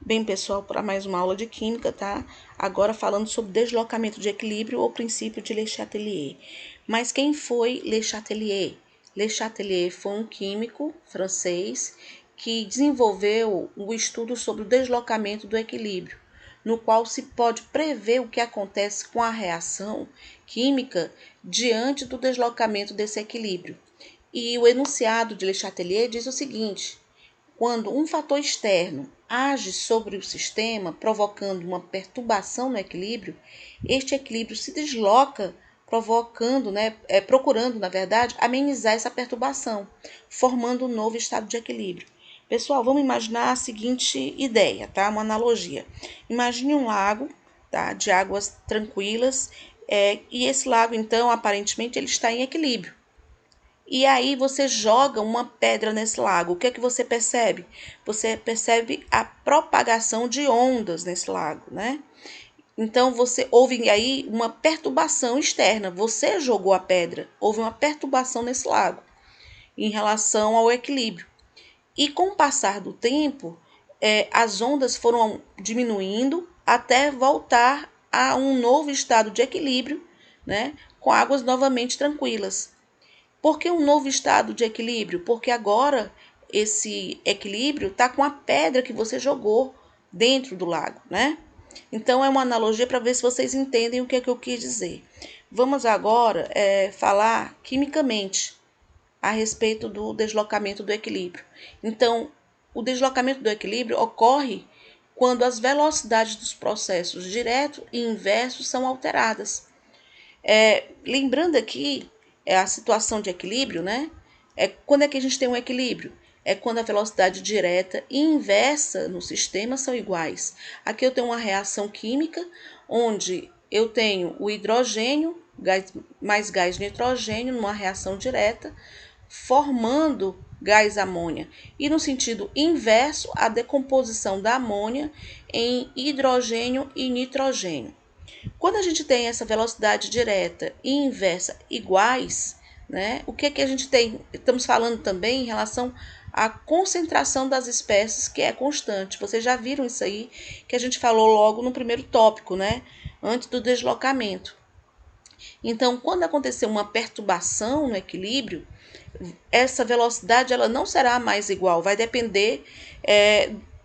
Bem, pessoal, para mais uma aula de química, tá? Agora falando sobre deslocamento de equilíbrio ou princípio de Le Chatelier. Mas quem foi Le Chatelier? Le Chatelier foi um químico francês que desenvolveu o estudo sobre o deslocamento do equilíbrio, no qual se pode prever o que acontece com a reação química diante do deslocamento desse equilíbrio. E o enunciado de Le Chatelier diz o seguinte: quando um fator externo age sobre o sistema, provocando uma perturbação no equilíbrio, este equilíbrio se desloca, procurando, na verdade, amenizar essa perturbação, formando um novo estado de equilíbrio. Pessoal, vamos imaginar a seguinte ideia, tá? Uma analogia. Imagine um lago, tá? De águas tranquilas, e esse lago, então, aparentemente, ele está em equilíbrio. E aí você joga uma pedra nesse lago. O que é que você percebe? Você percebe a propagação de ondas nesse lago, né? Então você houve aí uma perturbação externa. Você jogou a pedra, houve uma perturbação nesse lago em relação ao equilíbrio. E com o passar do tempo, as ondas foram diminuindo até voltar a um novo estado de equilíbrio, né? Com águas novamente tranquilas. Por que um novo estado de equilíbrio? Porque agora esse equilíbrio está com a pedra que você jogou dentro do lago, né? Então é uma analogia para ver se vocês entendem o que é que eu quis dizer. Vamos agora falar quimicamente a respeito do deslocamento do equilíbrio. Então, o deslocamento do equilíbrio ocorre quando as velocidades dos processos direto e inverso são alteradas. Lembrando aqui, a situação de equilíbrio, né? Quando é que a gente tem um equilíbrio? É quando a velocidade direta e inversa no sistema são iguais. Aqui eu tenho uma reação química, onde eu tenho o hidrogênio mais gás nitrogênio numa reação direta, formando gás amônia. E no sentido inverso, a decomposição da amônia em hidrogênio e nitrogênio. Quando a gente tem essa velocidade direta e inversa iguais, né, o que é que a gente tem? Estamos falando também em relação à concentração das espécies, que é constante. Vocês já viram isso aí, que a gente falou logo no primeiro tópico, né, antes do deslocamento. Então, quando acontecer uma perturbação no equilíbrio, essa velocidade ela não será mais igual, vai depender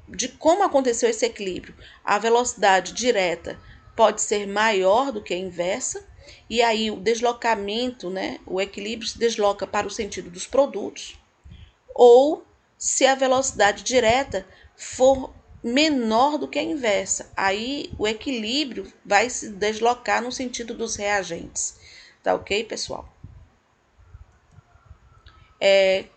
de como aconteceu esse equilíbrio. A velocidade direta pode ser maior do que a inversa, e aí o deslocamento, né, o equilíbrio se desloca para o sentido dos produtos, ou se a velocidade direta for menor do que a inversa, aí o equilíbrio vai se deslocar no sentido dos reagentes. Tá ok, pessoal?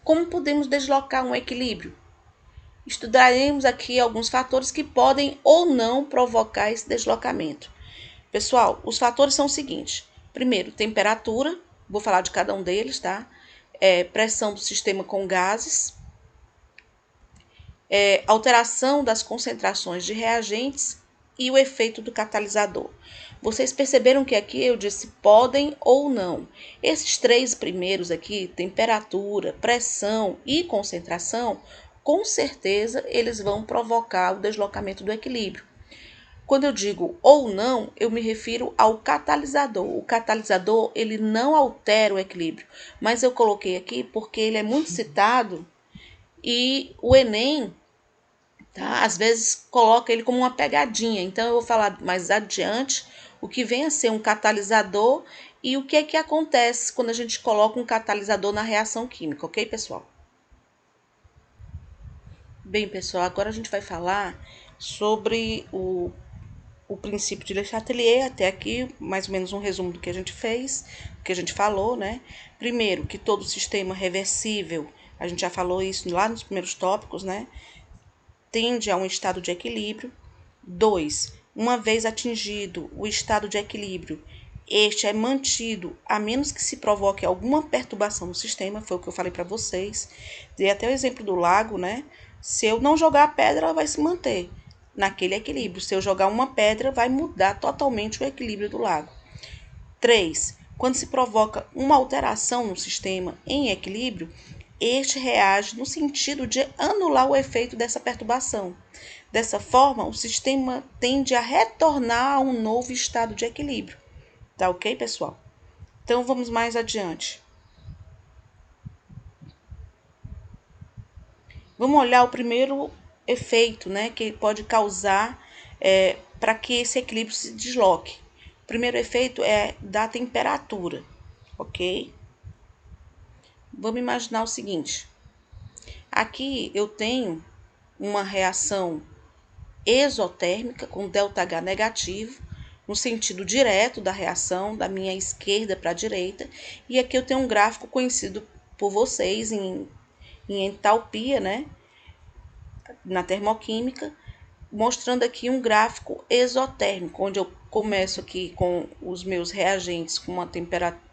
Como podemos deslocar um equilíbrio? Estudaremos aqui alguns fatores que podem ou não provocar esse deslocamento. Pessoal, os fatores são os seguintes. Primeiro, temperatura, vou falar de cada um deles, tá? Pressão do sistema com gases, alteração das concentrações de reagentes e o efeito do catalisador. Vocês perceberam que aqui eu disse podem ou não. Esses três primeiros aqui, temperatura, pressão e concentração, com certeza eles vão provocar o deslocamento do equilíbrio. Quando eu digo ou não, eu me refiro ao catalisador. O catalisador, ele não altera o equilíbrio, mas eu coloquei aqui porque ele é muito citado e o Enem, tá, às vezes coloca ele como uma pegadinha. Então eu vou falar mais adiante o que vem a ser um catalisador e o que é que acontece quando a gente coloca um catalisador na reação química, ok, pessoal? Bem, pessoal, agora a gente vai falar sobre o princípio de Le Chatelier. Até aqui, mais ou menos um resumo do que a gente fez, do que a gente falou, né? Primeiro, que todo sistema reversível, a gente já falou isso lá nos primeiros tópicos, né? Tende a um estado de equilíbrio. 2. Uma vez atingido o estado de equilíbrio, este é mantido a menos que se provoque alguma perturbação no sistema, foi o que eu falei para vocês. Dei até o exemplo do lago, né? Se eu não jogar a pedra, ela vai se manter naquele equilíbrio. Se eu jogar uma pedra, vai mudar totalmente o equilíbrio do lago. 3. Quando se provoca uma alteração no sistema em equilíbrio, este reage no sentido de anular o efeito dessa perturbação. Dessa forma, o sistema tende a retornar a um novo estado de equilíbrio. Tá ok, pessoal? Então, vamos mais adiante. Vamos olhar o primeiro efeito, né, que pode causar para que esse equilíbrio se desloque. O primeiro efeito é da temperatura, ok? Vamos imaginar o seguinte. Aqui eu tenho uma reação exotérmica com ΔH negativo, no sentido direto da reação, da minha esquerda para a direita. E aqui eu tenho um gráfico conhecido por vocês em entalpia, né? Na termoquímica, mostrando aqui um gráfico exotérmico, onde eu começo aqui com os meus reagentes com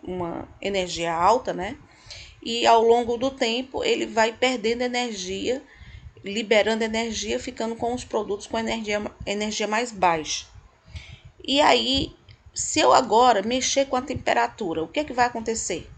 uma energia alta, né? E ao longo do tempo ele vai perdendo energia, liberando energia, ficando com os produtos com energia mais baixa. E aí, se eu agora mexer com a temperatura, o que é que vai acontecer?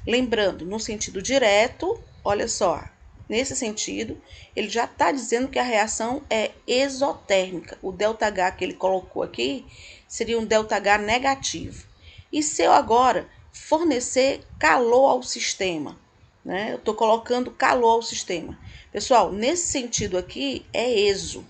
Lembrando, no sentido direto, olha só, nesse sentido, ele já está dizendo que a reação é exotérmica. O ΔH que ele colocou aqui seria um ΔH negativo. E se eu agora fornecer calor ao sistema, né? Eu estou colocando calor ao sistema. Pessoal, nesse sentido aqui é exo.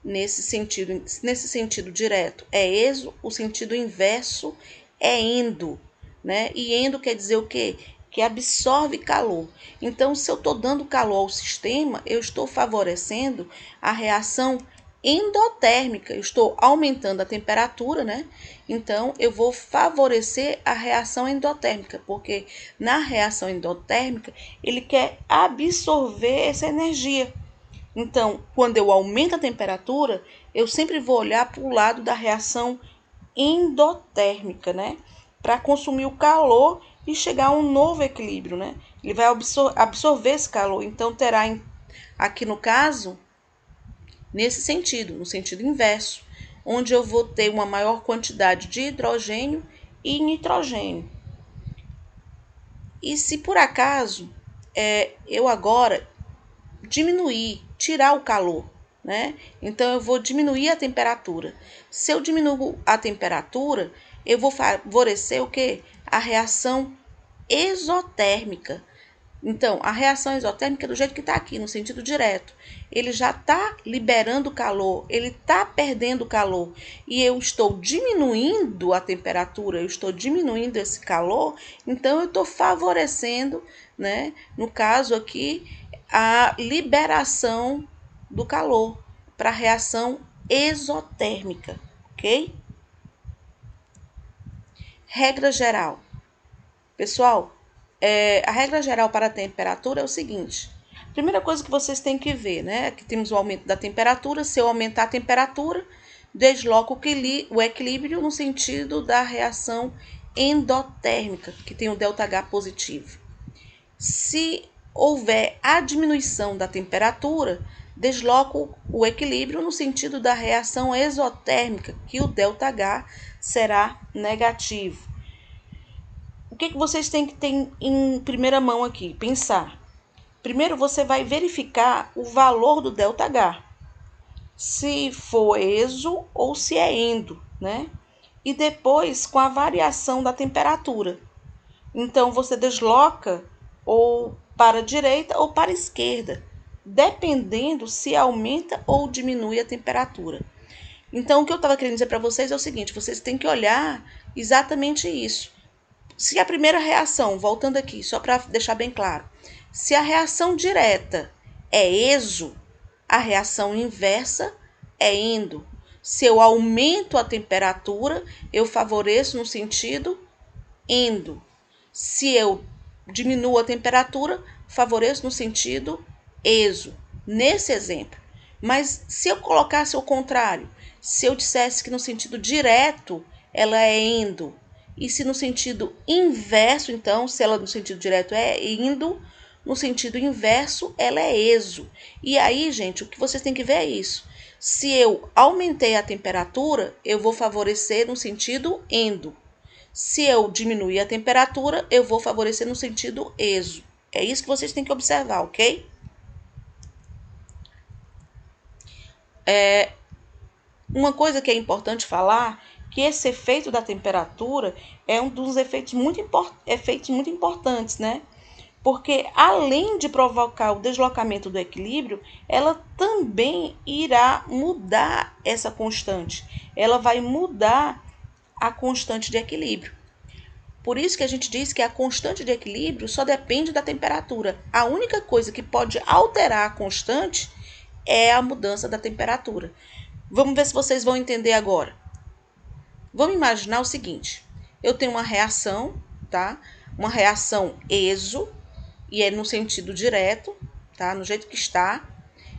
Nesse sentido direto é exo, o sentido inverso é endo, né? E endo quer dizer o quê? Que absorve calor. Então, se eu estou dando calor ao sistema, eu estou favorecendo a reação endotérmica. Eu estou aumentando a temperatura, né? Então, eu vou favorecer a reação endotérmica, porque na reação endotérmica, ele quer absorver essa energia. Então, quando eu aumento a temperatura, eu sempre vou olhar para o lado da reação endotérmica, né? Para consumir o calor e chegar a um novo equilíbrio, né? Ele vai absorver esse calor. Então, terá aqui no caso, nesse sentido, no sentido inverso, onde eu vou ter uma maior quantidade de hidrogênio e nitrogênio. E se por acaso eu agora tirar o calor, né? Então eu vou diminuir a temperatura. Se eu diminuo a temperatura, eu vou favorecer o quê? A reação exotérmica. Então, a reação exotérmica é do jeito que está aqui, no sentido direto. Ele já está liberando calor, ele está perdendo calor. E eu estou diminuindo a temperatura, eu estou diminuindo esse calor, então eu estou favorecendo, né? No caso aqui, a liberação do calor para a reação exotérmica, ok? Regra geral. Pessoal, a regra geral para a temperatura é o seguinte. Primeira coisa que vocês têm que ver, né? Aqui temos o aumento da temperatura. Se eu aumentar a temperatura, desloco o equilíbrio no sentido da reação endotérmica, que tem o ΔH positivo. Se houver a diminuição da temperatura, desloco o equilíbrio no sentido da reação exotérmica, que o ΔH será negativo. O que vocês têm que ter em primeira mão aqui? Pensar. Primeiro você vai verificar o valor do ΔH, se for exo ou se é endo, né? E depois com a variação da temperatura. Então você desloca ou para a direita ou para a esquerda, dependendo se aumenta ou diminui a temperatura. Então o que eu estava querendo dizer para vocês é o seguinte, vocês têm que olhar exatamente isso. Se a primeira reação, voltando aqui, só para deixar bem claro, se a reação direta é exo, a reação inversa é endo. Se eu aumento a temperatura, eu favoreço no sentido endo. Se eu diminuo a temperatura, favoreço no sentido exo, nesse exemplo. Mas se eu colocasse o contrário, se eu dissesse que no sentido direto ela é endo, e se no sentido inverso, então, se ela no sentido direto é indo, no sentido inverso ela é exo. E aí, gente, o que vocês têm que ver é isso. Se eu aumentei a temperatura, eu vou favorecer no sentido endo. Se eu diminuir a temperatura, eu vou favorecer no sentido exo. É isso que vocês têm que observar, ok? Uma coisa que é importante falar, que esse efeito da temperatura é um dos efeitos muito importantes, né? Porque além de provocar o deslocamento do equilíbrio, ela também irá mudar essa constante. Ela vai mudar a constante de equilíbrio. Por isso que a gente diz que a constante de equilíbrio só depende da temperatura. A única coisa que pode alterar a constante é a mudança da temperatura. Vamos ver se vocês vão entender agora. Vamos imaginar o seguinte: eu tenho uma reação, tá? Uma reação exo, e é no sentido direto, tá? No jeito que está.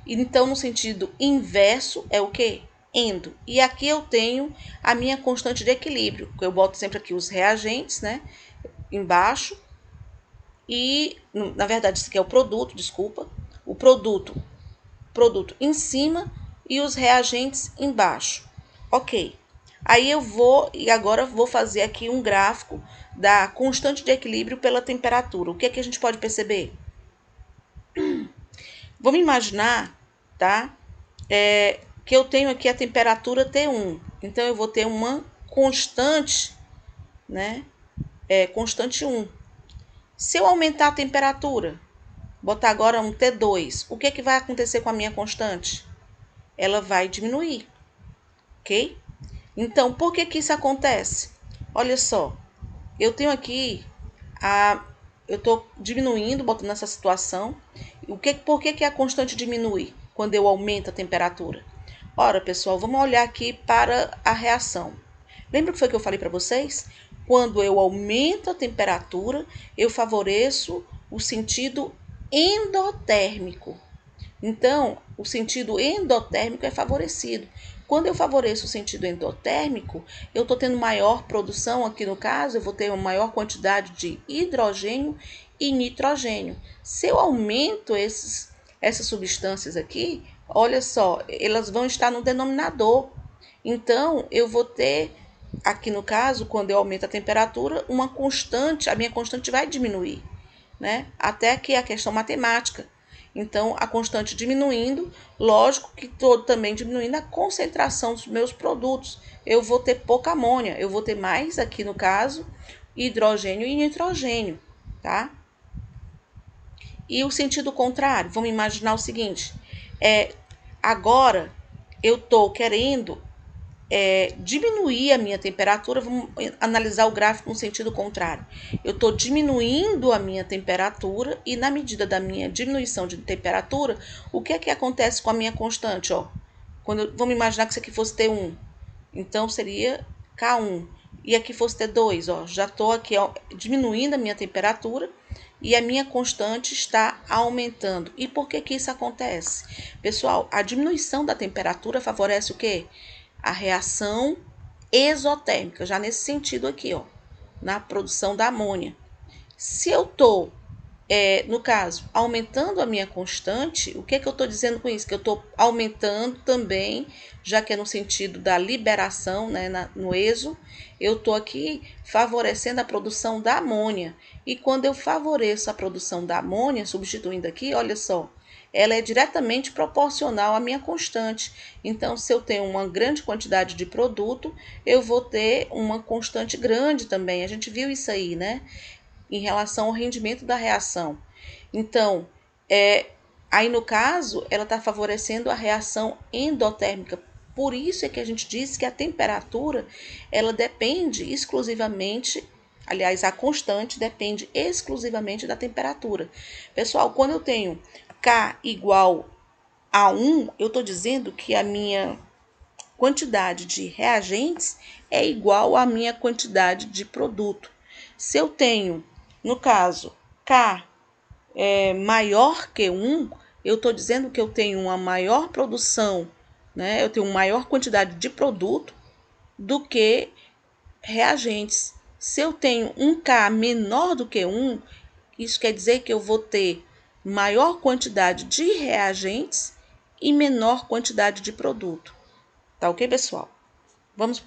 Então, no sentido inverso, é o quê? Endo. E aqui eu tenho a minha constante de equilíbrio. Eu boto sempre aqui os reagentes, né? Embaixo. E, na verdade, isso aqui é o produto, desculpa. O produto em cima e os reagentes embaixo. Ok. Aí eu vou, e agora vou fazer aqui um gráfico da constante de equilíbrio pela temperatura. O que é que a gente pode perceber? Vamos imaginar, tá? Que eu tenho aqui a temperatura T1. Então, eu vou ter uma constante, né? Constante 1. Se eu aumentar a temperatura, botar agora um T2, o que é que vai acontecer com a minha constante? Ela vai diminuir, ok? Então, por que que isso acontece? Olha só, eu tenho aqui eu estou diminuindo, botando nessa situação. Por que que a constante diminui quando eu aumento a temperatura? Ora, pessoal, vamos olhar aqui para a reação. Lembra que foi que eu falei para vocês? Quando eu aumento a temperatura, eu favoreço o sentido endotérmico. Então, o sentido endotérmico é favorecido. Quando eu favoreço o sentido endotérmico, eu estou tendo maior produção, aqui no caso, eu vou ter uma maior quantidade de hidrogênio e nitrogênio. Se eu aumento essas substâncias aqui, olha só, elas vão estar no denominador. Então, eu vou ter, aqui no caso, quando eu aumento a temperatura, uma constante, a minha constante vai diminuir, né? Até aqui a questão matemática. Então, a constante diminuindo, lógico que estou também diminuindo a concentração dos meus produtos. Eu vou ter pouca amônia, eu vou ter mais, aqui no caso, hidrogênio e nitrogênio, tá? E o sentido contrário, vamos imaginar o seguinte, agora eu estou querendo diminuir a minha temperatura, vamos analisar o gráfico no sentido contrário. Eu estou diminuindo a minha temperatura e na medida da minha diminuição de temperatura, o que é que acontece com a minha constante? Ó? Vamos imaginar que isso aqui fosse T1, então seria K1. E aqui fosse T2, ó, já estou aqui diminuindo a minha temperatura e a minha constante está aumentando. E por que que isso acontece? Pessoal, a diminuição da temperatura favorece o quê? A reação exotérmica, já nesse sentido aqui, ó, na produção da amônia. Se eu estou, no caso, aumentando a minha constante, o que é que eu estou dizendo com isso? Que eu estou aumentando também, já que é no sentido da liberação, né, no exo, eu estou aqui favorecendo a produção da amônia. E quando eu favoreço a produção da amônia, substituindo aqui, olha só, ela é diretamente proporcional à minha constante. Então, se eu tenho uma grande quantidade de produto, eu vou ter uma constante grande também. A gente viu isso aí, né? Em relação ao rendimento da reação. Então, aí no caso, ela está favorecendo a reação endotérmica. Por isso é que a gente diz que a temperatura, ela depende exclusivamente, aliás, a constante depende exclusivamente da temperatura. Pessoal, quando eu tenho K igual a 1, eu estou dizendo que a minha quantidade de reagentes é igual à minha quantidade de produto. Se eu tenho, no caso, K maior que 1, eu estou dizendo que eu tenho uma maior produção, né? Eu tenho uma maior quantidade de produto do que reagentes. Se eu tenho um K menor do que 1, isso quer dizer que eu vou ter maior quantidade de reagentes e menor quantidade de produto. Tá ok, pessoal? Vamos